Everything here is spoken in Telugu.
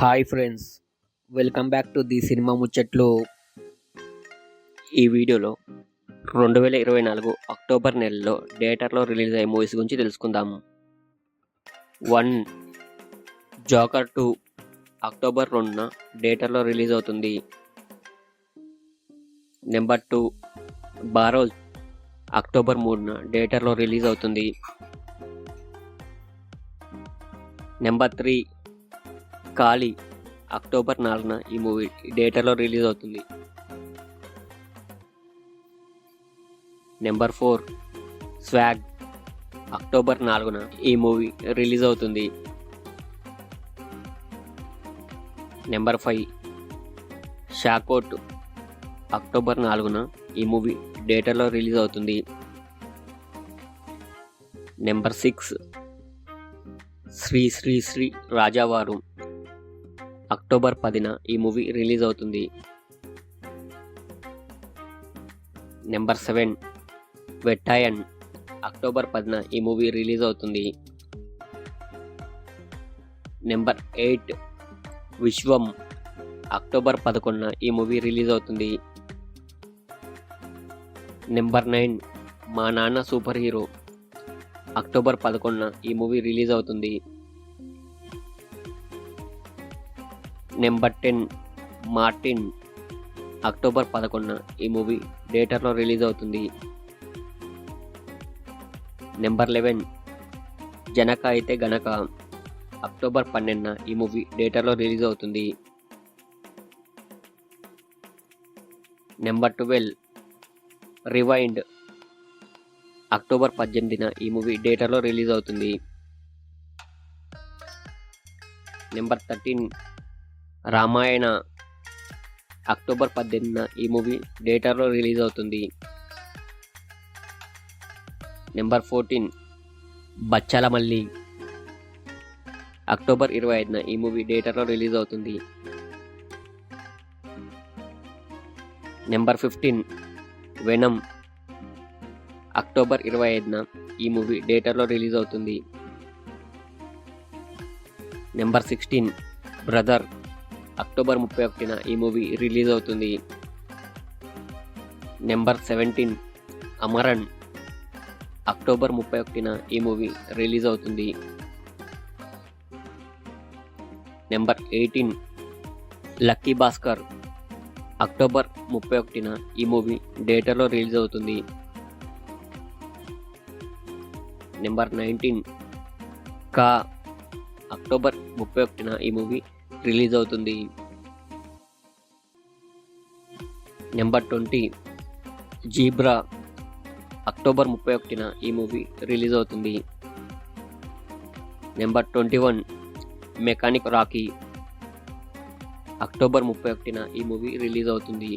Hi friends, welcome back to the cinema ముచ్చట్లు. ఈ వీడియోలో 2024 అక్టోబర్ నెలలో థియేటర్లో రిలీజ్ అయ్యే మూవీస్ గురించి తెలుసుకుందాం. 1. జోకర్ 2 అక్టోబర్ 2న థియేటర్లో రిలీజ్ అవుతుంది. నెంబర్ 2 బారోజ్ అక్టోబర్ 3న థియేటర్లో రిలీజ్ అవుతుంది. నెంబర్ 3 కాళీ అక్టోబర్ 4న ఈ మూవీ థియేటర్లో రిలీజ్ అవుతుంది. నెంబర్ 4 స్వాగ్ అక్టోబర్ 4న ఈ మూవీ రిలీజ్ అవుతుంది. నెంబర్ 5 షాకోట్ అక్టోబర్ 4న ఈ మూవీ థియేటర్లో రిలీజ్ అవుతుంది. నెంబర్ 6 శ్రీ శ్రీ శ్రీ రాజావారు అక్టోబర్ 10న ఈ మూవీ రిలీజ్ అవుతుంది. నెంబర్ 7 వెట్టాయన్ అక్టోబర్ 10న ఈ మూవీ రిలీజ్ అవుతుంది. నెంబర్ 8 విశ్వం అక్టోబర్ 11న ఈ మూవీ రిలీజ్ అవుతుంది. నెంబర్ 9 మా నాన్న సూపర్ హీరో అక్టోబర్ 11న ఈ మూవీ రిలీజ్ అవుతుంది. నెంబర్ 10 మార్టిన్ అక్టోబర్ 11న ఈ మూవీ థియేటర్లో రిలీజ్ అవుతుంది. నెంబర్ 11 జనక అయితే గనక అక్టోబర్ 12న ఈ మూవీ థియేటర్లో రిలీజ్ అవుతుంది. నెంబర్ 12 రివైండ్ అక్టోబర్ 18న ఈ మూవీ థియేటర్లో రిలీజ్ అవుతుంది. నెంబర్ 13 రామాయణ అక్టోబర్ 18న ఈ మూవీ థియేటర్లో రిలీజ్ అవుతుంది. నెంబర్ 14 బచ్చాలమల్లి అక్టోబర్ 25న ఈ మూవీ థియేటర్లో రిలీజ్ అవుతుంది. నెంబర్ 15 వెనమ్ అక్టోబర్ 25న ఈ మూవీ థియేటర్లో రిలీజ్ అవుతుంది. నెంబర్ 16 బ్రదర్ అక్టోబర్ 31న ఈ మూవీ రిలీజ్ అవుతుంది. నెంబర్ 17 అమరన్ అక్టోబర్ 31న ఈ మూవీ రిలీజ్ అవుతుంది. నెంబర్ 18 లక్కీ భాస్కర్ అక్టోబర్ 31న ఈ మూవీ థియేటర్లో రిలీజ్ అవుతుంది. నెంబర్ 19 కా అక్టోబర్ 31న ఈ మూవీ రిలీజ్ అవుతుంది. నెంబర్ 20 జీబ్రా అక్టోబర్ 31న ఈ మూవీ రిలీజ్ అవుతుంది. నెంబర్ 21 మెకానిక్ రాకీ అక్టోబర్ 31న ఈ మూవీ రిలీజ్ అవుతుంది.